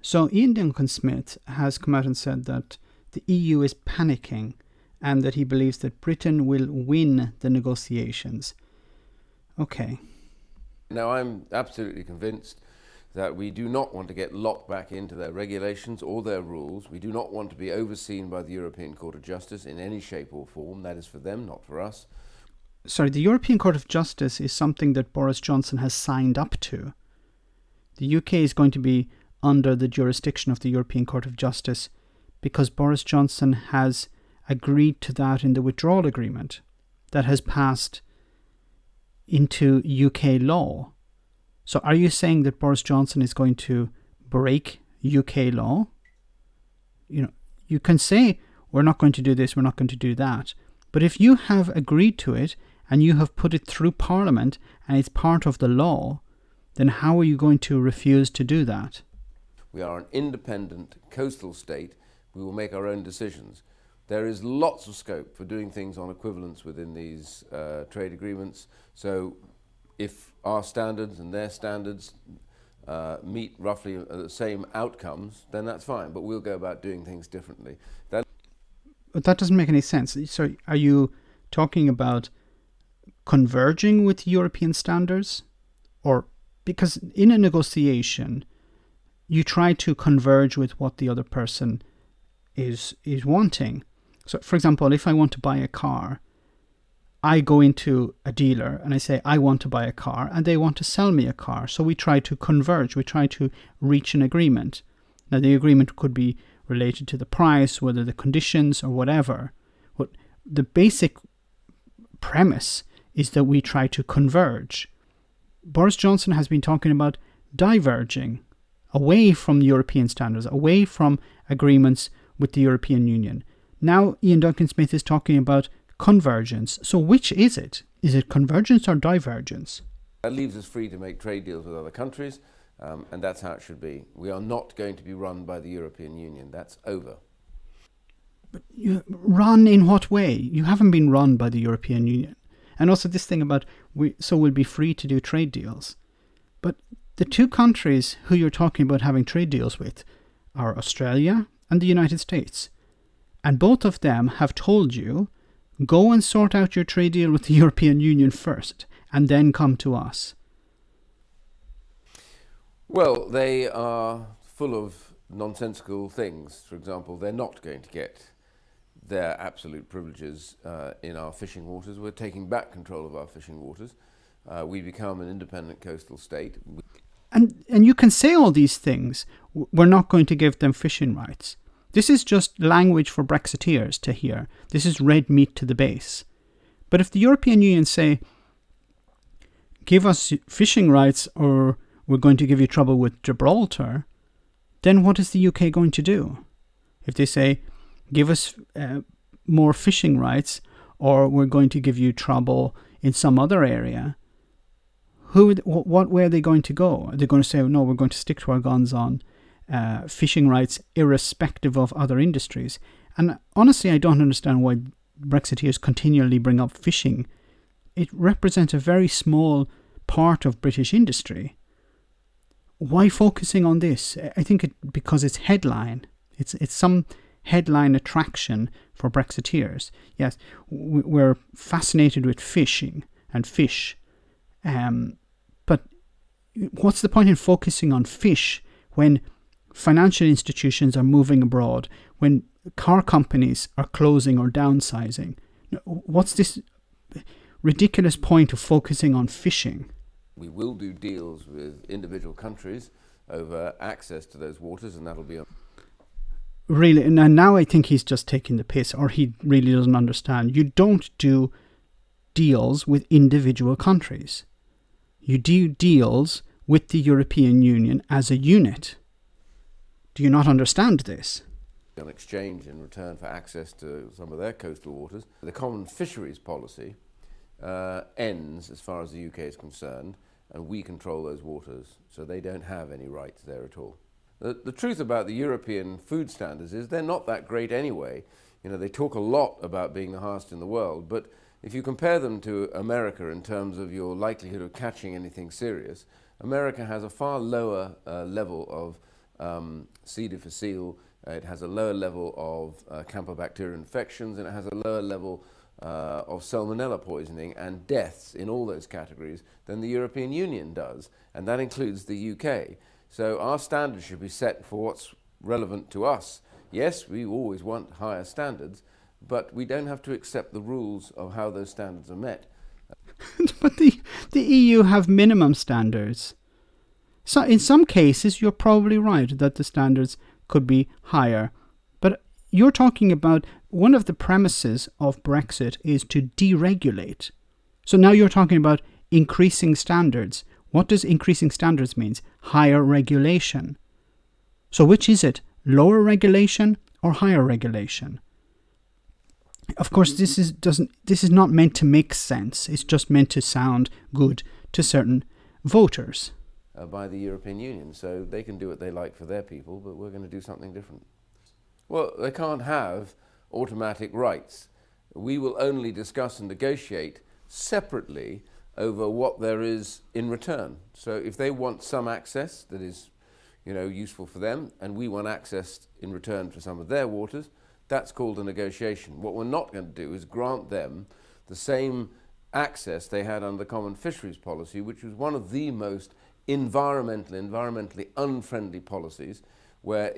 So Ian Duncan Smith has come out and said that the EU is panicking and that he believes that Britain will win the negotiations. Okay. Now, I'm absolutely convinced that we do not want to get locked back into their regulations or their rules. We do not want to be overseen by the European Court of Justice in any shape or form. That is for them, not for us. Sorry, the European Court of Justice is something that Boris Johnson has signed up to. The UK is going to be under the jurisdiction of the European Court of Justice because Boris Johnson has agreed to that in the withdrawal agreement that has passed into UK law. So are you saying that Boris Johnson is going to break UK law? You can say, we're not going to do this, we're not going to do that. But if you have agreed to it and you have put it through Parliament and it's part of the law, then how are you going to refuse to do that? We are an independent coastal state. We will make our own decisions. There is lots of scope for doing things on equivalence within these trade agreements. So if our standards and their standards meet roughly the same outcomes, then that's fine. But we'll go about doing things differently. But that doesn't make any sense. So are you talking about converging with European standards? Or because in a negotiation, you try to converge with what the other person is wanting. So, for example, if I want to buy a car, I go into a dealer and I say, I want to buy a car, and they want to sell me a car. So we try to converge. We try to reach an agreement. Now, the agreement could be related to the price, whether the conditions or whatever. But the basic premise is that we try to converge. Boris Johnson has been talking about diverging away from European standards, away from agreements with the European Union. Now Ian Duncan Smith is talking about convergence. So which is it? Is it convergence or divergence? That leaves us free to make trade deals with other countries, and that's how it should be. We are not going to be run by the European Union. That's over. But you run in what way? You haven't been run by the European Union. And also this thing about we'll be free to do trade deals. But the two countries who you're talking about having trade deals with are Australia and the United States. And both of them have told you, go and sort out your trade deal with the European Union first, and then come to us. Well, they are full of nonsensical things. For example, they're not going to get their absolute privileges in our fishing waters. We're taking back control of our fishing waters. We become an independent coastal state. And you can say all these things. We're not going to give them fishing rights. This is just language for Brexiteers to hear. This is red meat to the base. But if the European Union say, give us fishing rights or we're going to give you trouble with Gibraltar, then what is the UK going to do? If they say, give us more fishing rights or we're going to give you trouble in some other area, what way are they going to go? Are they going to say, no, we're going to stick to our guns on fishing rights irrespective of other industries? And honestly, I don't understand why Brexiteers continually bring up fishing. It represents a very small part of British industry. Why focusing on this? I think because it's headline. It's some headline attraction for Brexiteers. Yes, we're fascinated with fishing and fish. But what's the point in focusing on fish when financial institutions are moving abroad, when car companies are closing or downsizing? What's this ridiculous point of focusing on fishing? We will do deals with individual countries over access to those waters, and that'll be Really, and now I think he's just taking the piss, or he really doesn't understand. You don't do deals with individual countries. You do deals with the European Union as a unit. Do you not understand this? An exchange in return for access to some of their coastal waters. The common fisheries policy ends as far as the UK is concerned, and we control those waters, so they don't have any rights there at all. The truth about the European food standards is they're not that great anyway. You know, they talk a lot about being the highest in the world, but if you compare them to America in terms of your likelihood of catching anything serious, America has a far lower level of C. difficile, it has a lower level of Campylobacter infections, and it has a lower level of salmonella poisoning and deaths in all those categories than the European Union does, and that includes the UK. So our standards should be set for what's relevant to us. Yes, we always want higher standards, but we don't have to accept the rules of how those standards are met. But the EU have minimum standards. So in some cases, you're probably right that the standards could be higher. But you're talking about one of the premises of Brexit is to deregulate. So now you're talking about increasing standards. What does increasing standards mean? Higher regulation. So which is it? Lower regulation or higher regulation? Of course, this is not meant to make sense. It's just meant to sound good to certain voters. By the European Union, so they can do what they like for their people, but we're going to do something different. Well, they can't have automatic rights. We will only discuss and negotiate separately over what there is in return. So if they want some access that is, useful for them, and we want access in return for some of their waters, that's called a negotiation. What we're not going to do is grant them the same access they had under the Common Fisheries Policy, which was one of the most environmentally unfriendly policies, where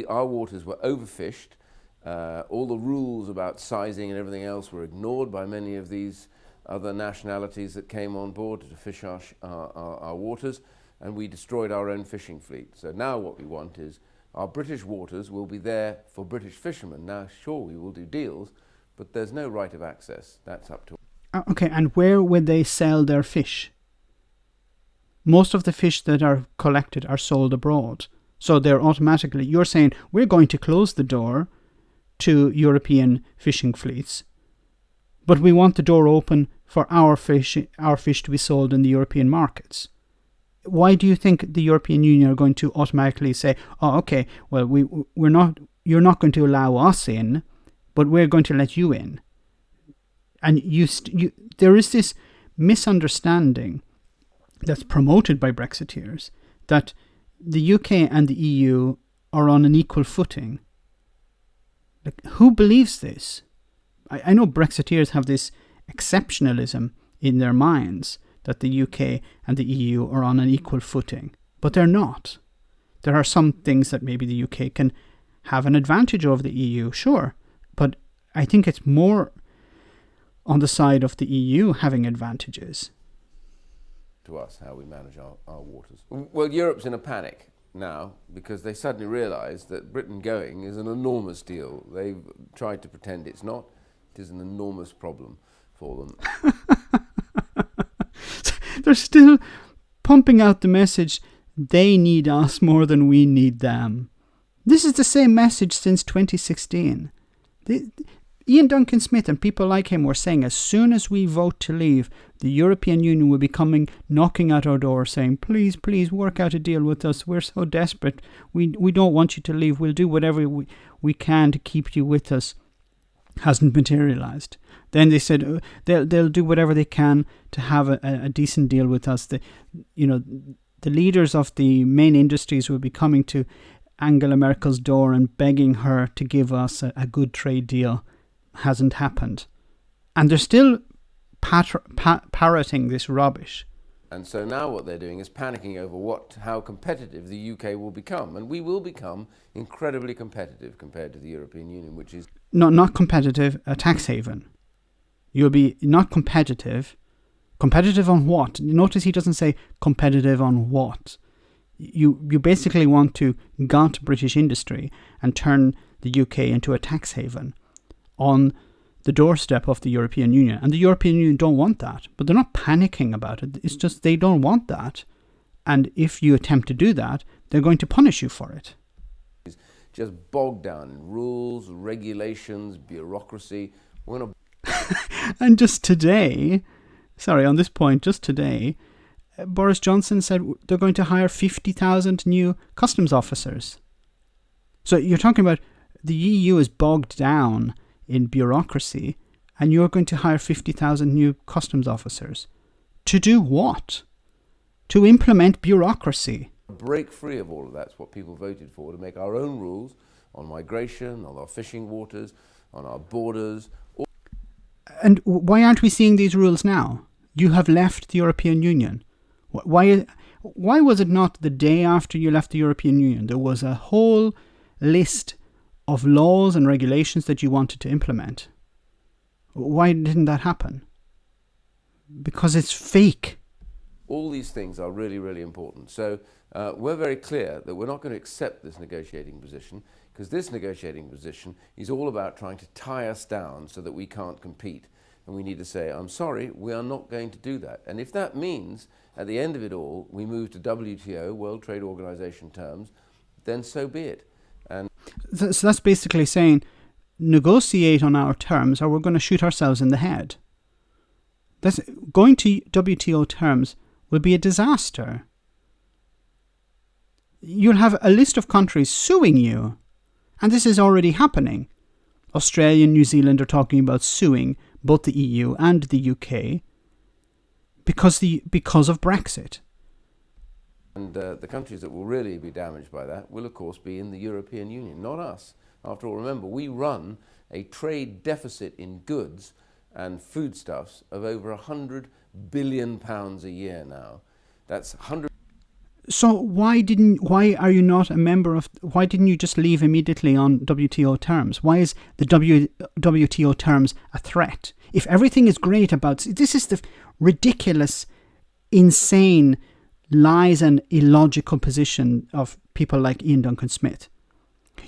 our waters were overfished. All the rules about sizing and everything else were ignored by many of these other nationalities that came on board to fish our waters, and we destroyed our own fishing fleet. So now what we want is our British waters will be there for British fishermen. Now, sure, we will do deals, but there's no right of access. That's up to us. Okay, and where would they sell their fish? Most of the fish that are collected are sold abroad. So they're automatically, you're saying, we're going to close the door to European fishing fleets, but we want the door open for our fish to be sold in the European markets. Why do you think the European Union are going to automatically say, oh, okay, well, you're not going to allow us in, but we're going to let you in? And there is this misunderstanding that's promoted by Brexiteers that the UK and the EU are on an equal footing. Like, who believes this? I know Brexiteers have this exceptionalism in their minds that the UK and the EU are on an equal footing, but they're not. There are some things that maybe the UK can have an advantage over the EU, sure, but I think it's more on the side of the EU having advantages. To us, how we manage our waters. Well, Europe's in a panic now because they suddenly realise that Britain going is an enormous deal. They've tried to pretend it's not. It is an enormous problem for them. They're still pumping out the message, they need us more than we need them. This is the same message since 2016. Ian Duncan Smith and people like him were saying as soon as we vote to leave, the European Union will be knocking at our door saying, please, please work out a deal with us. We're so desperate. We don't want you to leave. We'll do whatever we can to keep you with us. Hasn't materialized. Then they said they'll do whatever they can to have a decent deal with us. The leaders of the main industries will be coming to Angela Merkel's door and begging her to give us a good trade deal. Hasn't happened. And they're still parroting this rubbish. And so now what they're doing is panicking over how competitive the UK will become. And we will become incredibly competitive compared to the European Union, which is... Not competitive, a tax haven. You'll be not competitive. Competitive on what? Notice he doesn't say competitive on what. You basically want to gut British industry and turn the UK into a tax haven on the doorstep of the European Union. And the European Union don't want that. But they're not panicking about it. It's just they don't want that. And if you attempt to do that, they're going to punish you for it. It's just bogged down in rules, regulations, bureaucracy. We're going to... And just today, on this point, just today, Boris Johnson said they're going to hire 50,000 new customs officers. So you're talking about the EU is bogged down in bureaucracy, and you're going to hire 50,000 new customs officers. To do what? To implement bureaucracy. Break free of all of that's what people voted for, to make our own rules on migration, on our fishing waters, on our borders. And why aren't we seeing these rules now? You have left the European Union. Why was it not the day after you left the European Union there was a whole list of laws and regulations that you wanted to implement? Why didn't that happen? Because it's fake. All these things are really, really important. So we're very clear that we're not going to accept this negotiating position, because this negotiating position is all about trying to tie us down so that we can't compete. And we need to say, I'm sorry, we are not going to do that. And if that means, at the end of it all, we move to WTO, World Trade Organization terms, then so be it. And so that's basically saying, negotiate on our terms or we're going to shoot ourselves in the head. Going to WTO terms will be a disaster. You'll have a list of countries suing you. And this is already happening. Australia and New Zealand are talking about suing both the EU and the UK because of Brexit. And the countries that will really be damaged by that will, of course, be in the European Union, not us. After all, remember, we run a trade deficit in goods and foodstuffs of over £100 billion a year now. That's 100. So why are you not a member of? Why didn't you just leave immediately on WTO terms? Why is the WTO terms a threat? If everything is great about this, is the ridiculous, insane, lies and illogical position of people like Ian Duncan Smith.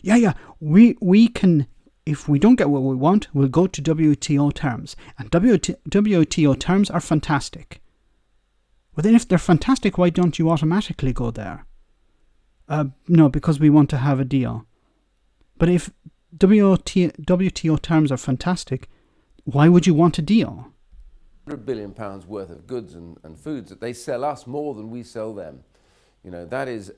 Yeah, we can. If we don't get what we want, we'll go to WTO terms, and WTO terms are fantastic. Well, then if they're fantastic, why don't you automatically go there? No, because we want to have a deal. But if WTO terms are fantastic, why would you want a deal? £100 billion worth of goods and foods that they sell us more than we sell them. You know, that is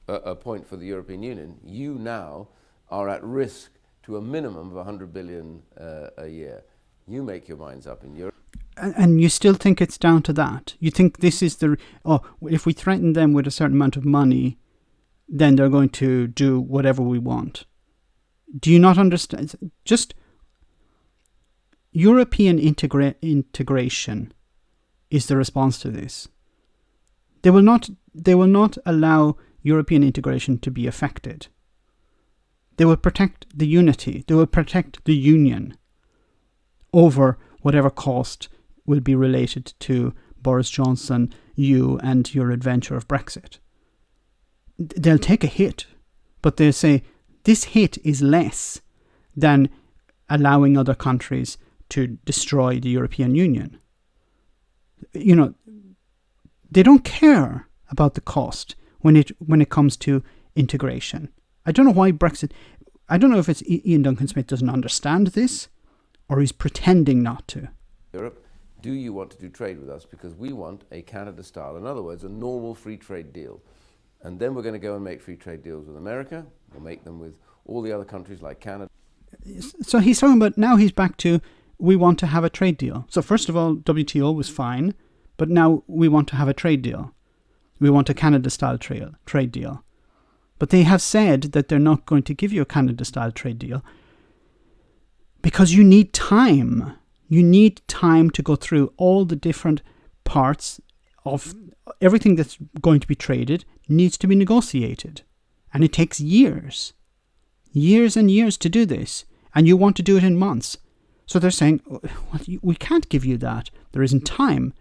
a point for the European Union. You now are at risk to a minimum of 100 billion a year. You make your minds up in Europe. And you still think it's down to that? You think this is if we threaten them with a certain amount of money, then they're going to do whatever we want. Do you not understand? Just European integration is the response to this. They will not allow European integration to be affected. They will protect the unity. They will protect the union over whatever cost will be related to Boris Johnson, you, and your adventure of Brexit. They'll take a hit, but they'll say this hit is less than allowing other countries to destroy the European Union. You know, they don't care about the cost when it comes to integration. I don't know why Brexit. I don't know if it's Ian Duncan Smith doesn't understand this, or he's pretending not to. Europe, do you want to do trade with us? Because we want a Canada style, in other words, a normal free trade deal. And then we're going to go and make free trade deals with America. We'll make them with all the other countries like Canada. So he's talking about, now he's back to, we want to have a trade deal. So first of all, WTO was fine, but now we want to have a trade deal. We want a Canada-style trade deal. But they have said that they're not going to give you a Canada-style trade deal because you need time. You need time to go through all the different parts of everything that's going to be traded needs to be negotiated. And it takes years and years to do this. And you want to do it in months. So they're saying, well, we can't give you that. There isn't time.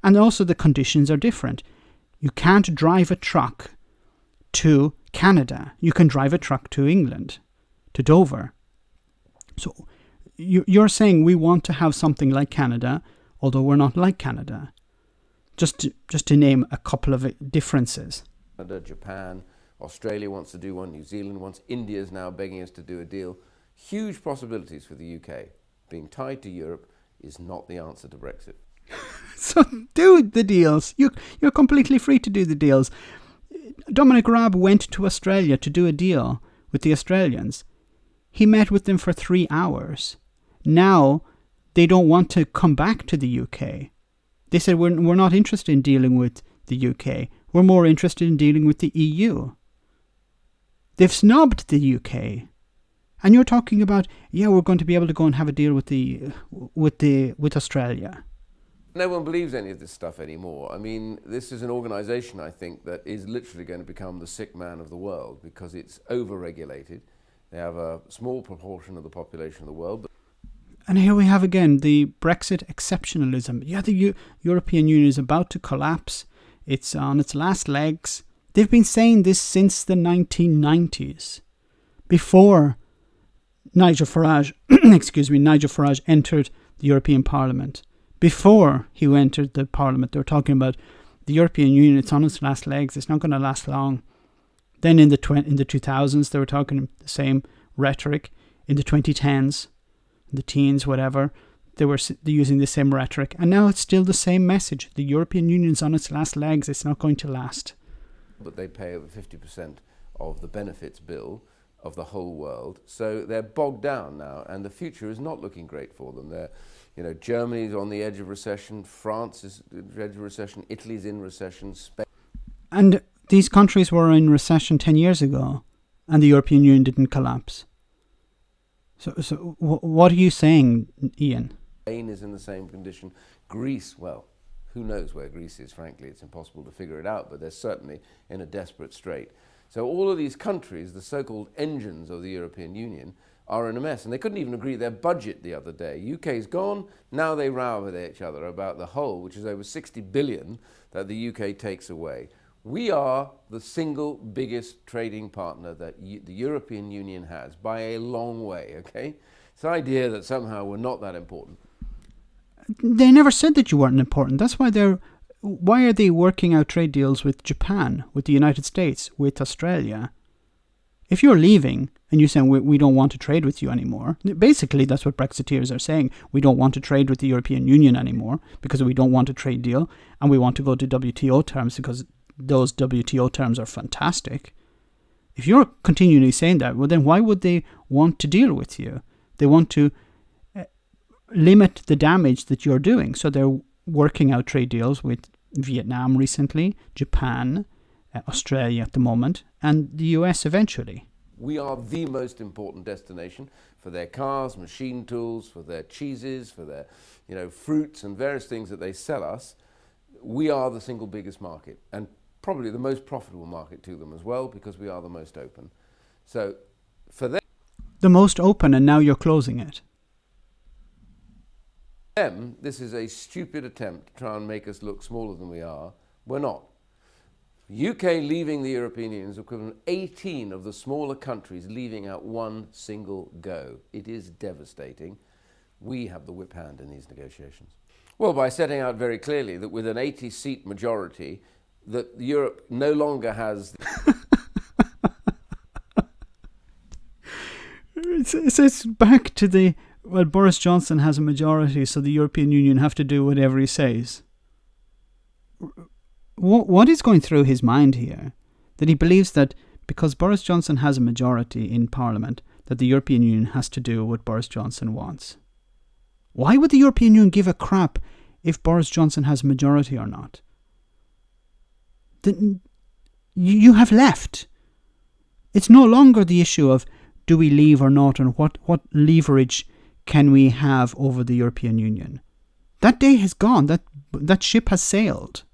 And also the conditions are different. You can't drive a truck to Canada. You can drive a truck to England, to Dover. So you're saying we want to have something like Canada, although we're not like Canada. Just to name a couple of differences. Canada, Japan, Australia wants to do one, New Zealand wants, India's now begging us to do a deal. Huge possibilities for the UK. Being tied to Europe is not the answer to Brexit. So do the deals. You're completely free to do the deals. Dominic Raab went to Australia to do a deal with the Australians. He met with them for 3 hours. Now they don't want to come back to the UK. They said, we're not interested in dealing with the UK. were more interested in dealing with the EU. They've snubbed the UK. And you're talking about, we're going to be able to go and have a deal with Australia. No one believes any of this stuff anymore. I mean, this is an organisation, I think, that is literally going to become the sick man of the world because it's over-regulated. They have a small proportion of the population of the world. And here we have again the Brexit exceptionalism. The European Union is about to collapse. It's on its last legs. They've been saying this since the 1990s, before Nigel Farage entered the European Parliament. Before he entered the Parliament, they were talking about the European Union, it's on its last legs, it's not going to last long. Then in the 2000s, they were talking the same rhetoric. In the 2010s, the teens, whatever, they're using the same rhetoric. And now it's still the same message. The European Union's on its last legs, it's not going to last. But they pay over 50% of the benefits bill of the whole world. So they're bogged down now, and the future is not looking great for them. Germany's on the edge of recession, France is on the edge of recession, Italy's in recession, Spain. And these countries were in recession 10 years ago, and the European Union didn't collapse. So what are you saying, Ian? Spain is in the same condition. Greece, well, who knows where Greece is, frankly. It's impossible to figure it out, but they're certainly in a desperate strait. So all of these countries, the so-called engines of the European Union, are in a mess. And they couldn't even agree their budget the other day. UK's gone, now they row with each other about the whole, which is over 60 billion that the UK takes away. We are the single biggest trading partner that the European Union has by a long way, okay? This idea that somehow we're not that important. They never said that you weren't important. That's why why are they working out trade deals with Japan, with the United States, with Australia? If you're leaving and you're saying we don't want to trade with you anymore, basically that's what Brexiteers are saying. We don't want to trade with the European Union anymore because we don't want a trade deal, and we want to go to WTO terms because those WTO terms are fantastic. If you're continually saying that, well then why would they want to deal with you? They want to limit the damage that you're doing. So they're working out trade deals with Vietnam recently, Japan, Australia at the moment, and the US eventually. We are the most important destination for their cars, machine tools, for their cheeses, for their fruits and various things that they sell us. We are the single biggest market, and probably the most profitable market to them as well, because we are the most open. So for them... The most open, and now you're closing it. Them, this is a stupid attempt to try and make us look smaller than we are. We're not. UK leaving the European Union is equivalent to 18 of the smaller countries leaving out one single go. It is devastating. We have the whip hand in these negotiations. Well, by setting out very clearly that with an 80-seat majority, that Europe no longer has... It's back to the... Well, Boris Johnson has a majority, so the European Union have to do whatever he says. What is going through his mind here? That he believes that because Boris Johnson has a majority in Parliament, that the European Union has to do what Boris Johnson wants. Why would the European Union give a crap if Boris Johnson has a majority or not? You have left. It's no longer the issue of do we leave or not, and what leverage can we have over the European Union. That day has gone. That ship has sailed.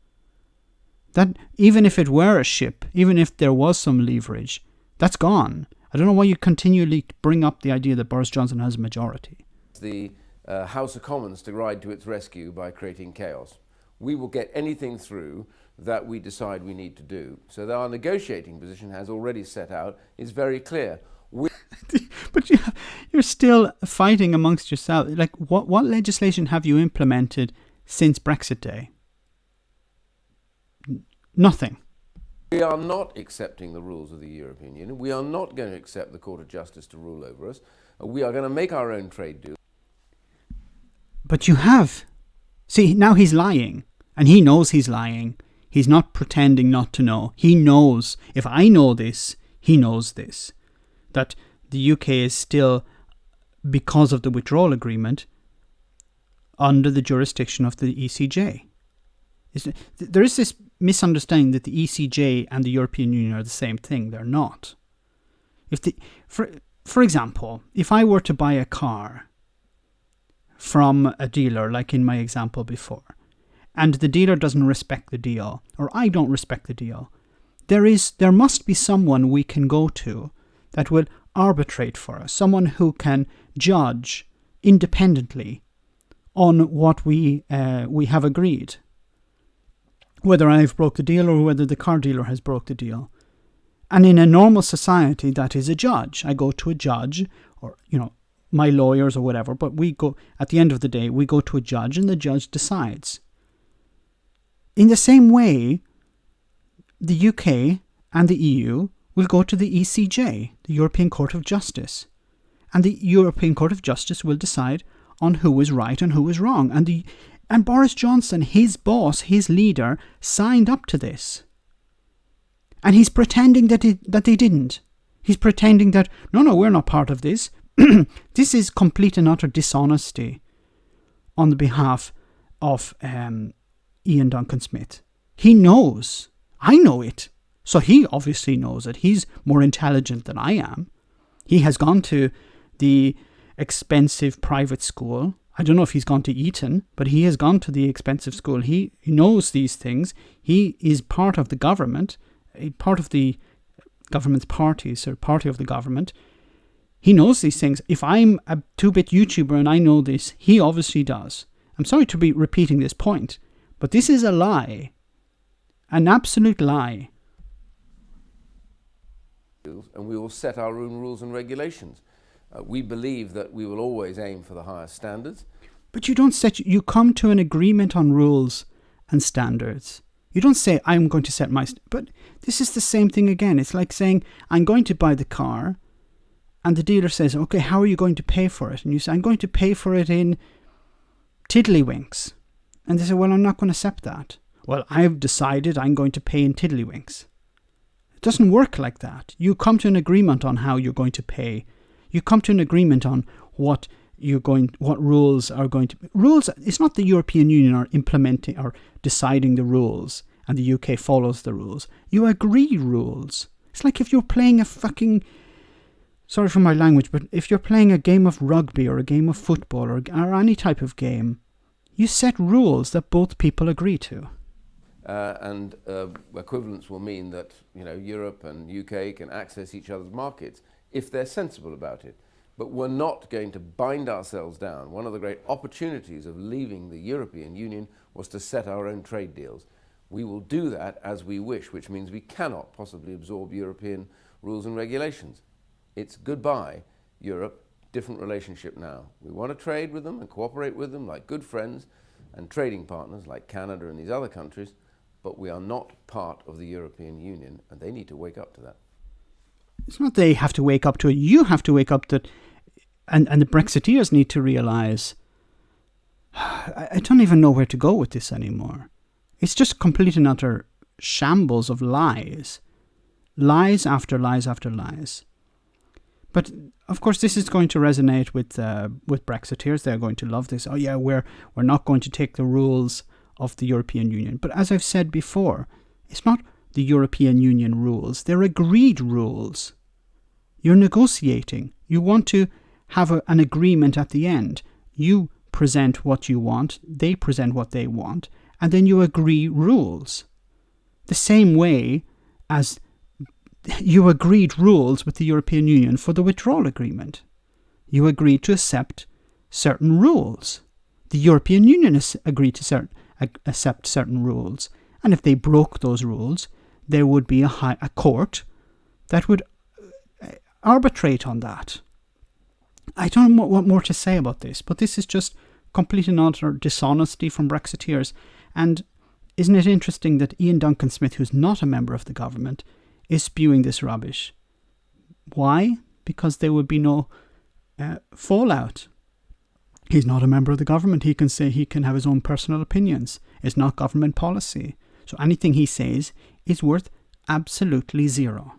That even if it were a ship, even if there was some leverage, that's gone. I don't know why you continually bring up the idea that Boris Johnson has a majority. The House of Commons to ride to its rescue by creating chaos. We will get anything through that we decide we need to do. So our negotiating position has already set out, is very clear. But you're still fighting amongst yourselves. Like, what legislation have you implemented since Brexit Day? Nothing. We are not accepting the rules of the European Union. We are not going to accept the Court of Justice to rule over us. We are going to make our own trade deal. But you have. See, now he's lying. And he knows he's lying. He's not pretending not to know. He knows. If I know this, he knows this. That the UK is still, because of the withdrawal agreement, under the jurisdiction of the ECJ. There is this misunderstanding that the ECJ and the European Union are the same thing. They're not. For example, if I were to buy a car from a dealer, like in my example before, and the dealer doesn't respect the deal, or I don't respect the deal, there must be someone we can go to that will arbitrate for us, someone who can judge independently on what we have agreed, whether I've broke the deal or whether the car dealer has broke the deal. And in a normal society, that is a judge. I go to a judge, or my lawyers or whatever, but we go, at the end of the day, we go to a judge and the judge decides. In the same way, the UK and the EU will go to the ECJ, the European Court of Justice. And the European Court of Justice will decide on who is right and who is wrong. And Boris Johnson, his boss, his leader, signed up to this. And he's pretending that they didn't. He's pretending that, no, we're not part of this. This is complete and utter dishonesty on the behalf of Ian Duncan Smith. He knows. I know it. So he obviously knows it. He's more intelligent than I am. He has gone to the expensive private school. I don't know if he's gone to Eton, but he has gone to the expensive school. He knows these things. He is part of the government, part of the government's parties, or party of the government. He knows these things. If I'm a 2-bit YouTuber and I know this, he obviously does. I'm sorry to be repeating this point, but this is a lie. An absolute lie. And we will set our own rules and regulations. We believe that we will always aim for the highest standards. But you come to an agreement on rules and standards. You don't say, I'm going to set but this is the same thing again. It's like saying, I'm going to buy the car, and the dealer says, okay, how are you going to pay for it? And you say, I'm going to pay for it in tiddlywinks. And they say, well, I'm not going to accept that. Well, I've decided I'm going to pay in tiddlywinks. It doesn't work like that. You come to an agreement on how you're going to pay. You come to an agreement on what rules are going to be. Rules, it's not the European Union are implementing or deciding the rules and the UK follows the rules. You agree rules. It's like if you're playing sorry for my language, but if you're playing a game of rugby or a game of football or any type of game, you set rules that both people agree to. And equivalence will mean that Europe and UK can access each other's markets if they're sensible about it. But we're not going to bind ourselves down. One of the great opportunities of leaving the European Union was to set our own trade deals. We will do that as we wish, which means we cannot possibly absorb European rules and regulations. It's goodbye, Europe, different relationship now. We want to trade with them and cooperate with them like good friends and trading partners like Canada and these other countries, but we are not part of the European Union, and they need to wake up to that. It's not they have to wake up to it. You have to wake up to it, and the Brexiteers need to realise, I don't even know where to go with this anymore. It's just complete and utter shambles of lies. Lies after lies after lies. But of course, this is going to resonate with Brexiteers. They're going to love this. Oh yeah, we're not going to take the rules of the European Union. But as I've said before, it's not the European Union rules. They're agreed rules. You're negotiating. You want to have an agreement at the end. You present what you want. They present what they want. And then you agree rules. The same way as you agreed rules with the European Union for the withdrawal agreement. You agreed to accept certain rules. The European Union has agreed to accept certain rules. And if they broke those rules, there would be a court that would arbitrate on that. I don't know what more to say about this, but this is just complete and utter dishonesty from Brexiteers. And isn't it interesting that Ian Duncan Smith, who's not a member of the government, is spewing this rubbish? Why? Because there would be no fallout. He's not a member of the government. He can say he can have his own personal opinions. It's not government policy. So anything he says is worth absolutely zero.